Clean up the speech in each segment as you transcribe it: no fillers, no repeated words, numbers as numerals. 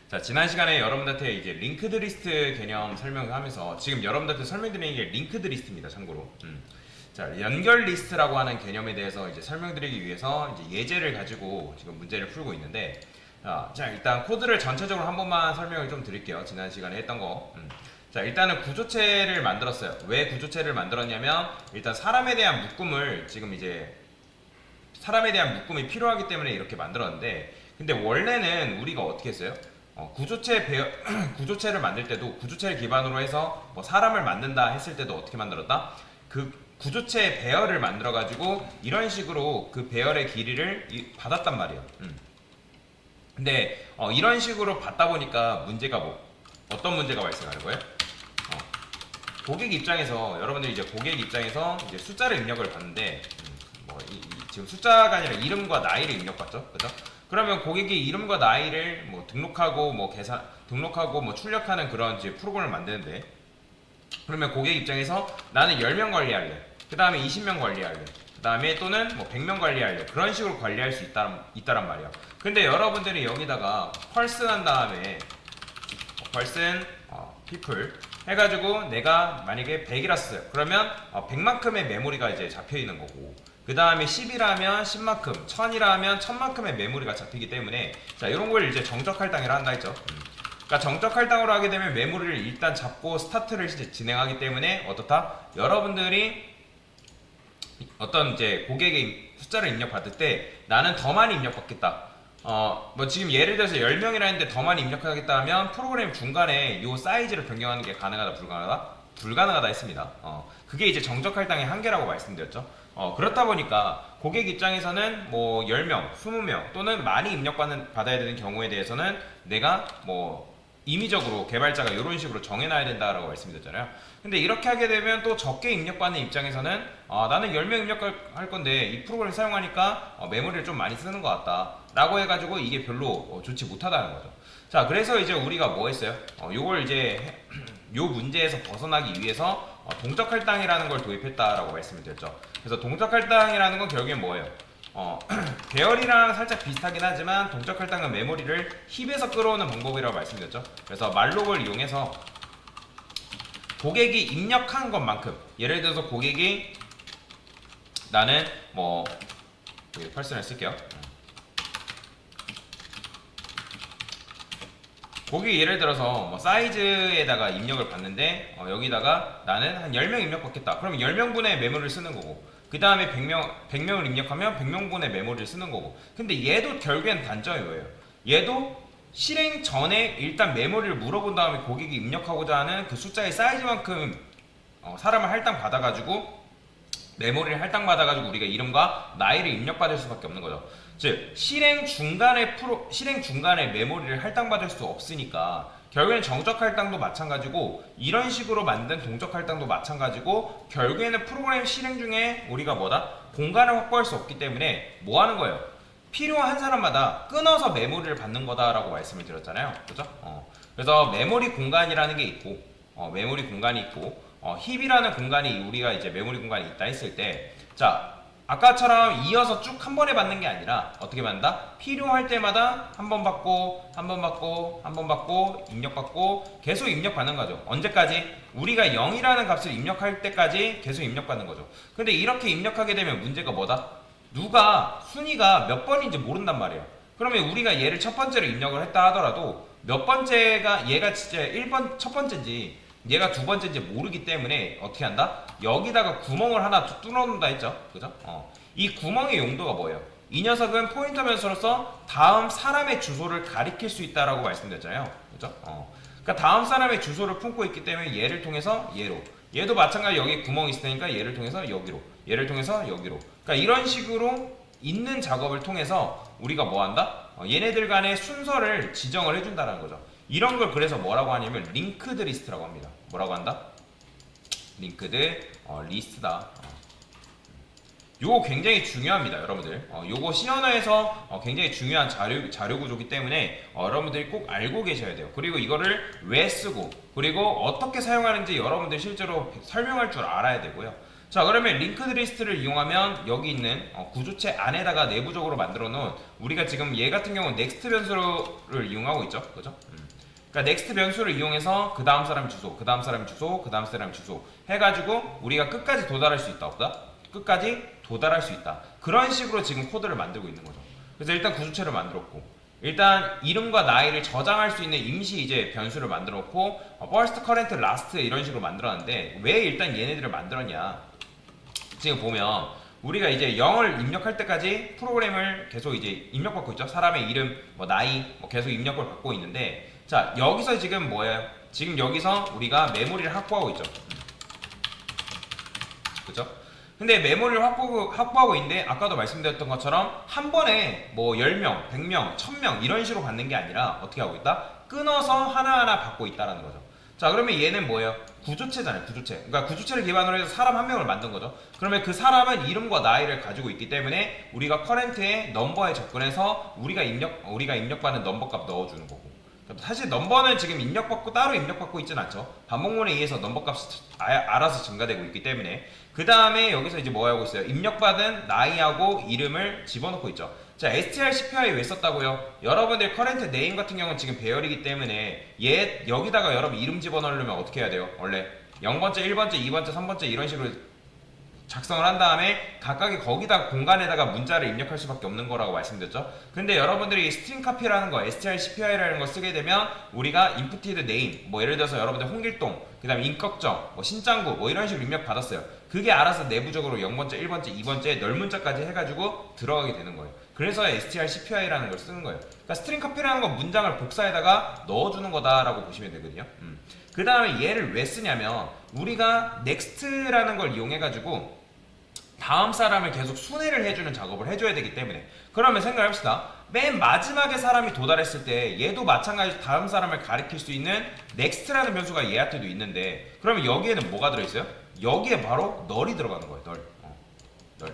자, 지난 시간에 여러분들한테 이제 링크드 리스트 개념 설명을 하면서 지금 여러분들한테 설명드리는 게 링크드 리스트입니다. 참고로. 자, 연결 리스트라고 하는 개념에 대해서 이제 설명드리기 위해서 이제 예제를 가지고 지금 문제를 풀고 있는데, 자, 일단 코드를 전체적으로 한 번만 설명을 좀 드릴게요. 지난 시간에 했던 거. 자, 일단은 구조체를 만들었어요. 왜 구조체를 만들었냐면, 일단 사람에 대한 묶음을 지금 이제 사람에 대한 묶음이 필요하기 때문에 이렇게 만들었는데, 근데 원래는 우리가 어떻게 했어요? 구조체를 만들 때도 구조체를 기반으로 해서 뭐 사람을 만든다 했을 때도 어떻게 만들었다? 그 구조체 배열을 만들어 가지고 이런 식으로 그 배열의 길이를 받았단 말이에요. 근데 이런 식으로 받다 보니까 문제가 어떤 문제가 발생하는 거예요? 고객 입장에서 여러분들이 이제 고객 입장에서 이제 숫자를 입력을 받는데 지금 숫자가 아니라 이름과 나이를 입력받죠, 그죠? 그러면 고객이 이름과 나이를 뭐 등록하고 뭐 출력하는 그런 이제 프로그램을 만드는데, 그러면 고객 입장에서 나는 10명 관리할래, 그 다음에 20명 관리할래, 그 다음에 또는 뭐 100명 관리할래, 그런 식으로 관리할 수 있다란 말이야. 근데 여러분들이 여기다가 person 한 다음에 person people 해가지고 내가 만약에 100이라 써요. 그러면 100만큼의 메모리가 이제 잡혀 있는 거고, 그 다음에 10이라면 10만큼, 1000이라면 1000만큼의 메모리가 잡히기 때문에, 자, 이런 걸 이제 정적 할당이라 한다 했죠. 그러니까 정적 할당으로 하게 되면 메모리를 일단 잡고 스타트를 이제 진행하기 때문에 어떻다? 여러분들이 어떤 이제 고객의 숫자를 입력받을 때 나는 더 많이 입력받겠다. 뭐 지금 예를 들어서 10명이라 했는데 더 많이 입력하겠다 하면 프로그램 중간에 이 사이즈를 변경하는 게 가능하다, 불가능하다? 불가능하다 했습니다. 그게 이제 정적 할당의 한계라고 말씀드렸죠. 그렇다 보니까 고객 입장에서는 뭐 10명, 20명 또는 많이 받아야 되는 경우에 대해서는 내가 뭐 임의적으로 개발자가 이런 식으로 정해놔야 된다라고 말씀드렸잖아요. 근데 이렇게 하게 되면 또 적게 입력받는 입장에서는 나는 10명 입력할 건데 이 프로그램을 사용하니까 메모리를 좀 많이 쓰는 것 같다 라고 해가지고 이게 별로 좋지 못하다는 거죠. 자, 그래서 이제 우리가 뭐 했어요? 요걸 이제 요 문제에서 벗어나기 위해서 동적 할당이라는 걸 도입했다라고 말씀을 드렸죠. 그래서 동적 할당이라는 건 결국엔 뭐예요? 배열이랑 살짝 비슷하긴 하지만 동적 할당은 메모리를 힙에서 끌어오는 방법이라고 말씀드렸죠. 그래서 말록을 이용해서 고객이 입력한 것만큼, 예를 들어서 고객이 나는 뭐 퍼스널 쓸게요. 고객이 예를 들어서 뭐 사이즈에다가 입력을 받는데 여기다가 나는 한 10명 입력받겠다. 그러면 10명분의 메모리를 쓰는 거고, 그 다음에 100명을 입력하면 100명분의 메모리를 쓰는 거고. 근데 얘도 결국엔 단점이 뭐예요? 얘도 실행 전에 일단 메모리를 물어본 다음에 고객이 입력하고자 하는 그 숫자의 사이즈만큼 사람을 할당 받아가지고 메모리를 할당 받아가지고 우리가 이름과 나이를 입력받을 수밖에 없는 거죠. 즉 실행 중간에 메모리를 할당받을 수 없으니까 결국에는 정적 할당도 마찬가지고 이런 식으로 만든 동적 할당도 마찬가지고 결국에는 프로그램 실행 중에 우리가 공간을 확보할 수 없기 때문에 뭐 하는 거예요? 필요한 사람마다 끊어서 메모리를 받는 거다라고 말씀을 드렸잖아요. 그죠? 그래서 메모리 공간이라는 게 있고 메모리 공간이 있고 힙이라는 공간이 우리가 이제 메모리 공간이 있다 했을 때, 자, 아까처럼 이어서 쭉 한 번에 받는 게 아니라 어떻게 받는다? 필요할 때마다 한 번 받고 한 번 받고 한 번 받고 입력받고 계속 입력받는 거죠. 언제까지? 우리가 0이라는 값을 입력할 때까지 계속 입력받는 거죠. 근데 이렇게 입력하게 되면 문제가 뭐다? 누가 순위가 몇 번인지 모른단 말이에요. 그러면 우리가 얘를 첫 번째로 입력을 했다 하더라도 몇 번째가 얘가 진짜 첫 번째인지 얘가 두 번째인지 모르기 때문에 어떻게 한다? 여기다가 구멍을 하나 뚫어놓는다 했죠. 그죠? 이 구멍의 용도가 뭐예요? 이 녀석은 포인터 변수로서 다음 사람의 주소를 가리킬 수 있다라고 말씀드렸잖아요. 그죠? 그러니까 다음 사람의 주소를 품고 있기 때문에 얘를 통해서 얘도 마찬가지로 여기 구멍이 있으니까 얘를 통해서 여기로, 얘를 통해서 여기로. 그러니까 이런 식으로 있는 작업을 통해서 우리가 뭐 한다? 얘네들 간의 순서를 지정을 해준다는 거죠. 이런 걸 그래서 뭐라고 하냐면 링크드 리스트라고 합니다. 뭐라고 한다? 링크드 리스트다. 요거 굉장히 중요합니다, 여러분들. 요거 C 언어에서 굉장히 중요한 자료 구조이기 때문에 여러분들이 꼭 알고 계셔야 돼요. 그리고 이거를 왜 쓰고 그리고 어떻게 사용하는지 여러분들 실제로 설명할 줄 알아야 되고요. 자, 그러면 링크드 리스트를 이용하면 여기 있는 구조체 안에다가 내부적으로 만들어 놓은 우리가 지금 얘 같은 경우는 넥스트 변수를 이용하고 있죠. 그죠? 그러니까 넥스트 변수를 이용해서 그 다음 사람 주소, 그 다음 사람 주소, 그 다음 사람 주소 해가지고 우리가 끝까지 도달할 수 있다 없다? 끝까지 도달할 수 있다. 그런 식으로 지금 코드를 만들고 있는 거죠. 그래서 일단 구조체를 만들었고, 일단 이름과 나이를 저장할 수 있는 임시 이제 변수를 만들었고, first, current, last 이런 식으로 만들었는데 왜 일단 얘네들을 만들었냐? 지금 보면 우리가 이제 0을 입력할 때까지 프로그램을 계속 이제 입력받고 있죠. 사람의 이름, 뭐 나이, 뭐 계속 입력을 받고 있는데, 자 여기서 지금 뭐예요? 지금 여기서 우리가 메모리를 확보하고 있죠. 그죠? 근데 메모리를 확보하고 있는데 아까도 말씀드렸던 것처럼 한 번에 뭐 10명, 100명, 1000명 이런 식으로 받는 게 아니라 어떻게 하고 있다? 끊어서 하나하나 받고 있다는 거죠. 자, 그러면 얘는 뭐예요? 구조체잖아요. 구조체. 그러니까 구조체를 기반으로 해서 사람 한 명을 만든 거죠. 그러면 그 사람은 이름과 나이를 가지고 있기 때문에 우리가 커렌트에 넘버에 접근해서 우리가 입력받는 넘버 값 넣어주는 거고. 사실 넘버는 지금 입력받고 따로 입력받고 있진 않죠. 반복문에 의해서 넘버 값이 알아서 증가되고 있기 때문에. 그 다음에 여기서 이제 뭐 하고 있어요? 입력받은 나이하고 이름을 집어넣고 있죠. 자, strcpy 왜 썼다고요? 여러분들 커렌트 네임 같은 경우는 지금 배열이기 때문에 얘 여기다가 여러분 이름 집어넣으려면 어떻게 해야 돼요? 원래 0번째, 1번째, 2번째, 3번째 이런 식으로 작성을 한 다음에 각각의 거기다 공간에다가 문자를 입력할 수밖에 없는 거라고 말씀드렸죠. 근데 여러분들이 스트링 카피라는 거, strcpy라는 거 쓰게 되면 우리가 inputted name, 뭐 예를 들어서 여러분들 홍길동, 그 다음에 임꺽정, 뭐 신짱구, 뭐 이런 식으로 입력 받았어요. 그게 알아서 내부적으로 0번째, 1번째, 2번째 널문자까지 해가지고 들어가게 되는 거예요. 그래서 strcpy라는 걸 쓰는 거예요. 그러니까 스트링 카피라는 건 문장을 복사에다가 넣어주는 거다라고 보시면 되거든요. 그 다음에 얘를 왜 쓰냐면 우리가 next라는 걸 이용해가지고 다음 사람을 계속 순회를 해주는 작업을 해줘야 되기 때문에, 그러면 생각해봅시다. 맨 마지막에 사람이 도달했을 때 얘도 마찬가지로 다음 사람을 가리킬 수 있는 next라는 변수가 얘한테도 있는데, 그러면 여기에는 뭐가 들어있어요? 여기에 바로 널이 들어가는 거예요. 널.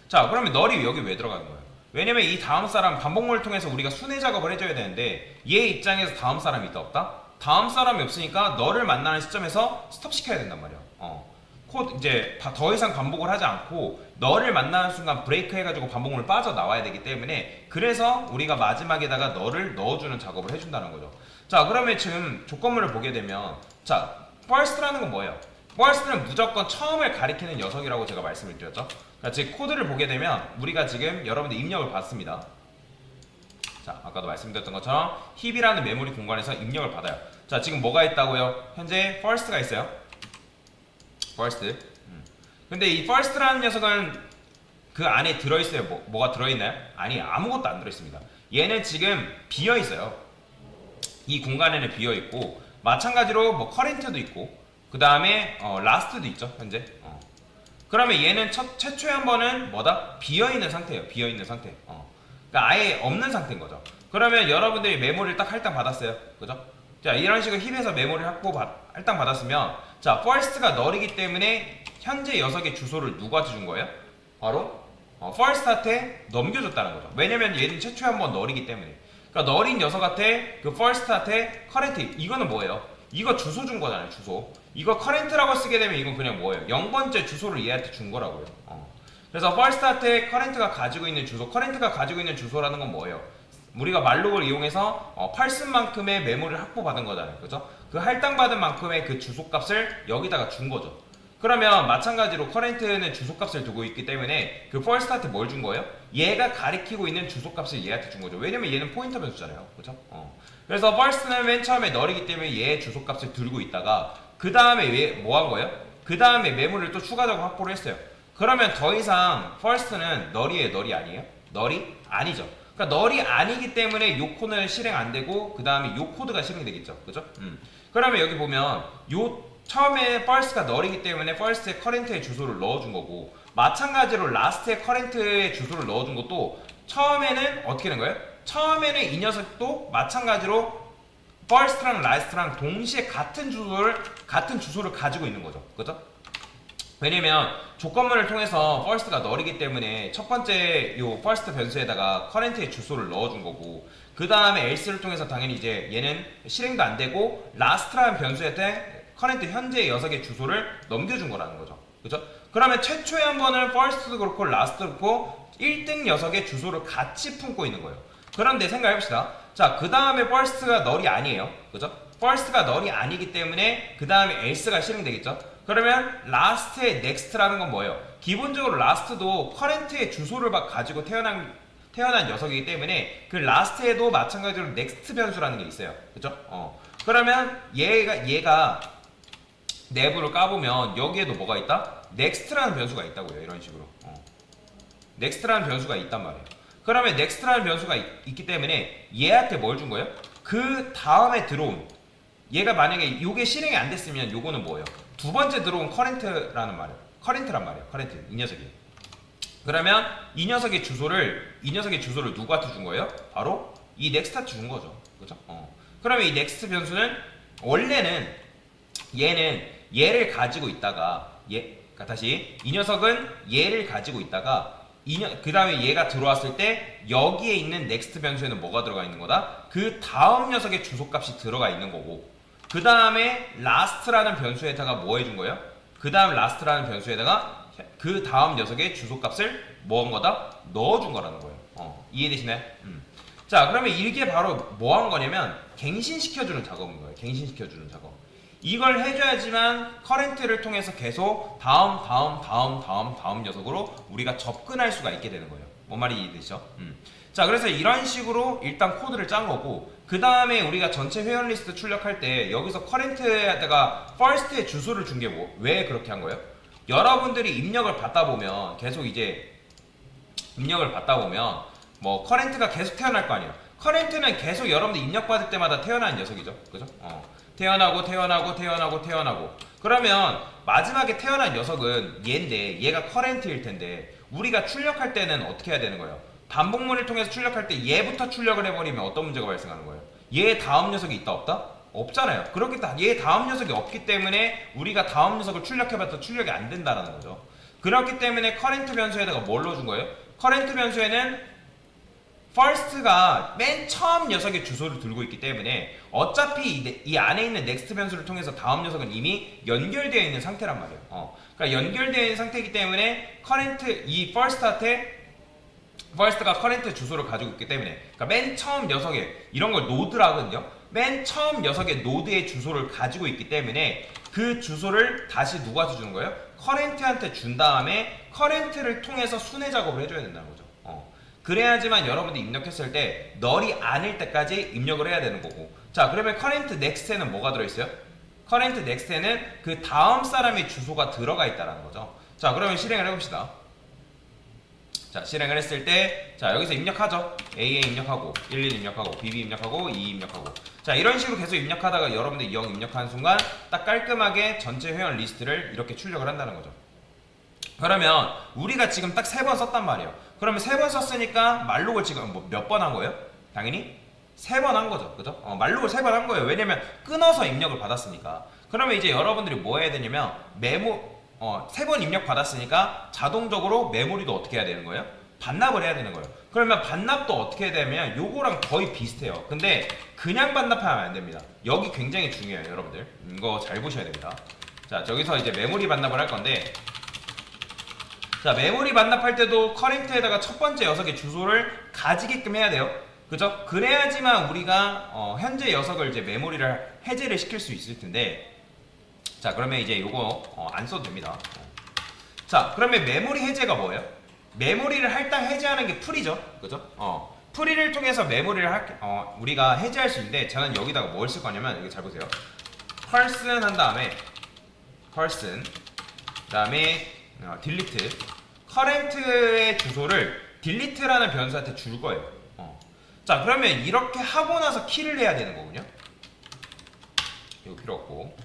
자, 그러면 널이 여기 왜 들어가는 거예요? 왜냐면 이 다음 사람 반복문을 통해서 우리가 순회 작업을 해줘야 되는데 얘 입장에서 다음 사람이 있다 없다? 다음 사람이 없으니까 너를 만나는 시점에서 스톱 시켜야 된단 말이야. 코드 이제 더 이상 반복을 하지 않고 너를 만나는 순간 브레이크 해가지고 반복문을 빠져나와야 되기 때문에, 그래서 우리가 마지막에다가 너를 넣어주는 작업을 해준다는 거죠. 자, 그러면 지금 조건문을 보게 되면, 자, first라는 건 뭐예요? first는 무조건 처음을 가리키는 녀석이라고 제가 말씀을 드렸죠. 그러니까 즉 코드를 보게 되면 우리가 지금 여러분들 입력을 받습니다. 자, 아까도 말씀드렸던 것처럼 힙이라는 메모리 공간에서 입력을 받아요. 자, 지금 뭐가 있다고요? 현재 first가 있어요. first. 근데 이 first라는 녀석은 그 안에 들어있어요. 뭐가 들어있나요? 아니, 아무것도 안 들어있습니다. 얘는 지금 비어있어요. 이 공간에는 비어있고, 마찬가지로 뭐 current도 있고, 그 다음에 last도 있죠. 현재. 그러면 얘는 최초에 한 번은 뭐다? 비어있는 상태예요. 비어있는 상태. 그러니까 아예 없는 상태인 거죠. 그러면 여러분들이 메모리를 딱 할당 받았어요. 그죠? 자, 이런 식으로 힙에서 메모리 할당 받았으면, 자, first가 널이기 때문에 현재 녀석의 주소를 누가 준 거예요? 바로 first한테 넘겨줬다는 거죠. 왜냐면 얘는 최초에 한 번 널이기 때문에. 그러니까 널인 녀석한테 그 first한테 current, 이거는 뭐예요? 이거 주소 준 거잖아요. 주소. 이거 current라고 쓰게 되면 이건 그냥 뭐예요? 0번째 주소를 얘한테 준 거라고요. 그래서 first한테 current가 가지고 있는 주소, current가 가지고 있는 주소라는 건 뭐예요? 우리가 말록을 이용해서 팔순만큼의 메모리를 확보받은 거잖아요. 그죠? 그 할당받은 만큼의 그 주소값을 여기다가 준 거죠. 그러면 마찬가지로 current는 주소값을 두고 있기 때문에 그 first한테 뭘 준 거예요? 얘가 가리키고 있는 주소값을 얘한테 준 거죠. 왜냐면 얘는 포인터 변수잖아요. 그죠? 그래서 first는 맨 처음에 널이기 때문에 얘의 주소값을 들고 있다가 그 다음에 뭐 한 거예요? 그 다음에 메모리를 또 추가적으로 확보를 했어요. 그러면 더 이상 first는 널이에요? 널이 아니에요? 널이 아니죠. 그러니까 널이 아니기 때문에 요 코드는 실행 안 되고 그 다음에 요 코드가 실행되겠죠. 그죠? 그러면 여기 보면 요 처음에 first가 널이기 때문에 first의 current의 주소를 넣어준 거고, 마찬가지로 last의 current의 주소를 넣어준 것도 처음에는 어떻게 된 거예요? 처음에는 이 녀석도 마찬가지로 first랑 last랑 동시에 같은 주소를 가지고 있는 거죠. 그죠? 왜냐면 조건문을 통해서 first가 널이기 때문에 첫 번째 요 first 변수에다가 current의 주소를 넣어준 거고, 그 다음에 else를 통해서 당연히 이제 얘는 실행도 안 되고 last라는 변수한테 커렌트 현재의 녀석의 주소를 넘겨준 거라는 거죠. 그죠? 그러면 최초에 한 번은 first도 그렇고 last도 그렇고 1등 녀석의 주소를 같이 품고 있는 거예요. 그런데 생각해봅시다. 자, 그 다음에 first가 널이 아니에요. 그죠? first가 널이 아니기 때문에 그 다음에 else가 실행되겠죠. 그러면 last의 next라는 건 뭐예요? 기본적으로 last도 current의 주소를 가지고 태어난 녀석이기 때문에 그 last에도 마찬가지로 next 변수라는 게 있어요. 그죠? 그러면 얘가 내부를 까보면 여기에도 뭐가 있다? next라는 변수가 있다고요. 이런 식으로. next라는 변수가 있단 말이에요. 그러면 next라는 변수가 있기 때문에 얘한테 뭘 준 거예요? 그 다음에 들어온 얘가 만약에 이게 실행이 안 됐으면 요거는 뭐예요? 두 번째 들어온 current라는 말이에요. current란 말이에요. current 이 녀석이. 그러면 이 녀석의 주소를 누구한테 준 거예요? 바로 이 next한테 준 거죠. 그죠? 그러면 이 next 변수는 원래는 얘는 얘를 가지고 있다가 그러니까 다시 이 녀석은 얘를 가지고 있다가 그 다음에 얘가 들어왔을 때 여기에 있는 next 변수에는 뭐가 들어가 있는 거다? 그 다음 녀석의 주소값이 들어가 있는 거고 그 다음에 last라는 변수에다가 뭐 해준 거예요? 그 다음 last라는 변수에다가 그 다음 녀석의 주소값을 뭐 한 거다? 넣어준 거라는 거예요. 이해되시나요? 자, 그러면 이게 바로 뭐 한 거냐면 갱신시켜주는 작업인 거예요. 갱신시켜주는 작업. 이걸 해줘야지만 커렌트를 통해서 계속 다음 녀석으로 우리가 접근할 수가 있게 되는 거예요. 뭔 말이 이해되시죠? 자, 그래서 이런 식으로 일단 코드를 짠 거고 그 다음에 우리가 전체 회원 리스트 출력할 때 여기서 커렌트에다가 first의 주소를 준 게 왜 그렇게 한 거예요? 여러분들이 입력을 받다 보면 계속 이제 뭐 커렌트가 계속 태어날 거 아니에요. 커렌트는 계속 여러분들 입력받을 때마다 태어나는 녀석이죠. 그죠? 태어나고 그러면 마지막에 태어난 녀석은 얘인데 얘가 커렌트일 텐데 우리가 출력할 때는 어떻게 해야 되는 거예요? 반복문을 통해서 출력할 때 얘부터 출력을 해버리면 어떤 문제가 발생하는 거예요? 얘 다음 녀석이 있다 없다? 없잖아요. 그렇기 때문에 얘 다음 녀석이 없기 때문에 우리가 다음 녀석을 출력해봤자 출력이 안 된다는 거죠. 그렇기 때문에 커렌트 변수에다가 뭘 넣어준 거예요? 커렌트 변수에는 first가 맨 처음 녀석의 주소를 들고 있기 때문에 어차피 이 안에 있는 next 변수를 통해서 다음 녀석은 이미 연결되어 있는 상태란 말이에요. 그러니까 연결되어 있는 상태이기 때문에 이 first가 current 주소를 가지고 있기 때문에 그러니까 맨 처음 녀석의 이런 걸 노드라 하거든요. 맨 처음 녀석의 노드의 주소를 가지고 있기 때문에 그 주소를 다시 누구한테 주는 거예요? current한테 준 다음에 current를 통해서 순회 작업을 해줘야 된다는 거죠. 그래야지만 여러분들이 입력했을 때 널이 아닐 때까지 입력을 해야 되는 거고 자 그러면 current next에는 뭐가 들어있어요? current next에는 그 다음 사람의 주소가 들어가 있다는 거죠. 자 그러면 실행을 해봅시다. 자 실행을 했을 때 자 여기서 입력하죠. A에 입력하고 11 입력하고 BB 입력하고 2 입력하고 자 이런 식으로 계속 입력하다가 여러분들이 0 입력하는 순간 딱 깔끔하게 전체 회원 리스트를 이렇게 출력을 한다는 거죠. 그러면 우리가 지금 딱 3번 썼단 말이에요. 그러면 3번 썼으니까 말록을 지금 몇 번 한 거예요? 당연히 3번 한 거죠. 그죠? 말록을 3번 한 거예요. 왜냐면 끊어서 입력을 받았으니까. 그러면 이제 여러분들이 뭐 해야 되냐면 3번 입력 받았으니까 자동적으로 메모리도 어떻게 해야 되는 거예요? 반납을 해야 되는 거예요. 그러면 반납도 어떻게 해야 되냐면 요거랑 거의 비슷해요. 근데 그냥 반납하면 안 됩니다. 여기 굉장히 중요해요, 여러분들. 이거 잘 보셔야 됩니다. 자, 저기서 이제 메모리 반납을 할 건데 자, 메모리 반납할 때도 커렌트에다가 첫 번째 녀석의 주소를 가지게끔 해야 돼요. 그죠? 그래야지만 우리가 현재 녀석을 이제 메모리를 해제를 시킬 수 있을 텐데 자, 그러면 이제 요거 안 써도 됩니다. 자, 그러면 메모리 해제가 뭐예요? 메모리를 할당 해제하는 게 풀이죠. 그죠? 풀이를 통해서 메모리를 우리가 해제할 수 있는데 저는 여기다가 뭘 쓸 거냐면 이거 잘 보세요. person 한 다음에 person 그다음에 delete current의 주소를 delete라는 변수한테 줄 거예요. 자 그러면 이렇게 하고 나서 키를 해야 되는 거군요. 이거 필요 없고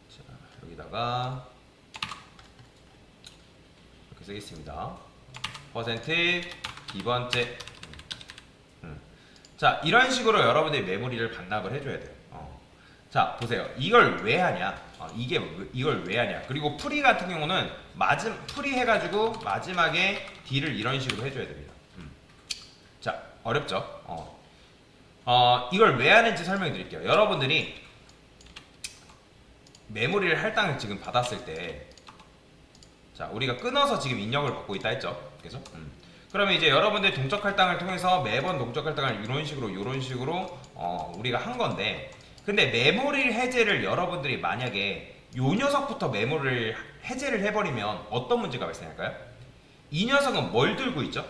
자, 여기다가 이렇게 쓰겠습니다. 퍼센트 이번째 자 이런 식으로 여러분들이 메모리를 반납을 해줘야 돼요. 자 보세요. 이걸 왜 하냐? 이걸 왜 하냐? 그리고 풀이 같은 경우는 풀이 해가지고 마지막에 D를 이런 식으로 해줘야 됩니다. 자 어렵죠? 이걸 왜 하는지 설명해 드릴게요. 여러분들이 메모리를 할당을 지금 받았을 때, 자 우리가 끊어서 지금 입력을 받고 있다 했죠. 그래서 그러면 이제 여러분들 동적 할당을 통해서 매번 동적 할당을 이런 식으로 우리가 한 건데, 근데 메모리 해제를 여러분들이 만약에 요 녀석부터 메모리를 해제를 해버리면 어떤 문제가 발생할까요? 이 녀석은 뭘 들고 있죠?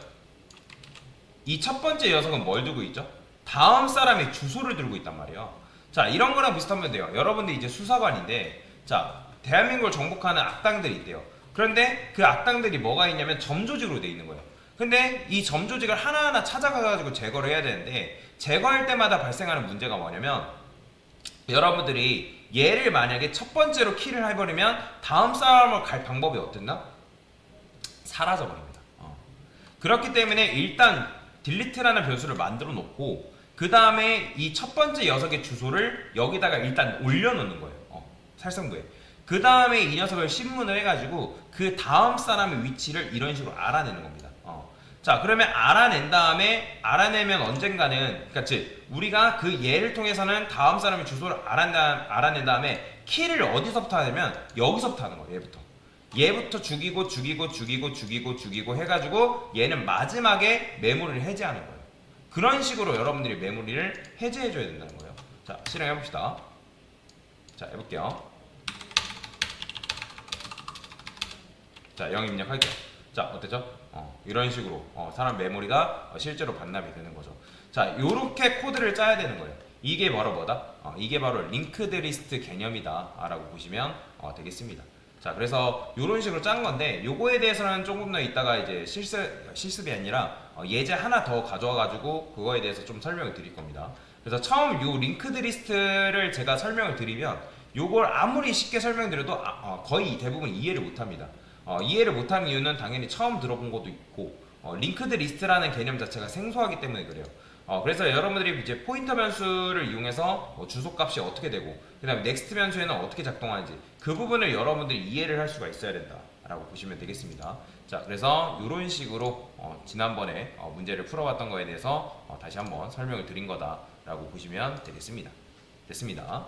이 첫 번째 녀석은 뭘 들고 있죠? 다음 사람의 주소를 들고 있단 말이에요. 자 이런 거랑 비슷하면 돼요. 여러분들 이제 수사관인데, 자 대한민국을 정복하는 악당들이 있대요. 그런데 그 악당들이 뭐가 있냐면 점조직으로 돼 있는 거예요. 근데 이 점조직을 하나하나 찾아가가지고 제거를 해야 되는데, 제거할 때마다 발생하는 문제가 뭐냐면, 여러분들이 얘를 만약에 첫 번째로 킬을 해버리면 다음 사람을 갈 방법이 어땠나? 사라져버립니다. 그렇기 때문에 일단 딜리트라는 변수를 만들어 놓고, 그 다음에 이 첫 번째 녀석의 주소를 여기다가 일단 올려놓는 거예요. 살성부에. 그 다음에 이 녀석을 신문을 해가지고 그 다음 사람의 위치를 이런 식으로 알아내는 겁니다. 자 그러면 알아내면 언젠가는, 그치 우리가 그 얘를 통해서는 다음 사람의 주소를 알아낸 다음에 키를 어디서부터 하냐면 여기서부터 하는 거예요. 얘부터 죽이고 해가지고 얘는 마지막에 메모리를 해제하는 거예요. 그런 식으로 여러분들이 메모리를 해제해줘야 된다는 거예요. 자 실행해봅시다. 자 해볼게요. 자 0 입력할게요. 자 어땠죠? 이런 식으로 사람 메모리가 실제로 반납이 되는 거죠. 자 요렇게 코드를 짜야 되는 거예요. 이게 바로 뭐다? 이게 바로 링크드 리스트 개념이다 라고 보시면 되겠습니다. 자 그래서 요런 식으로 짠 건데, 요거에 대해서는 조금 더 이따가 이제 실습이 아니라 예제 하나 더 가져와 가지고 그거에 대해서 좀 설명을 드릴 겁니다. 그래서 처음 요 링크드 리스트를 제가 설명을 드리면 요걸 아무리 쉽게 설명드려도 거의 대부분 이해를 못합니다. 이해를 못하는 이유는 당연히 처음 들어본 것도 있고, 링크드 리스트라는 개념 자체가 생소하기 때문에 그래요. 그래서 여러분들이 이제 포인터 변수를 이용해서 주소 값이 어떻게 되고, 그 다음에 넥스트 변수에는 어떻게 작동하는지, 그 부분을 여러분들이 이해를 할 수가 있어야 된다 라고 보시면 되겠습니다. 자 그래서 이런 식으로 지난번에 문제를 풀어봤던 거에 대해서 다시 한번 설명을 드린 거다 라고 보시면 되겠습니다. 됐습니다.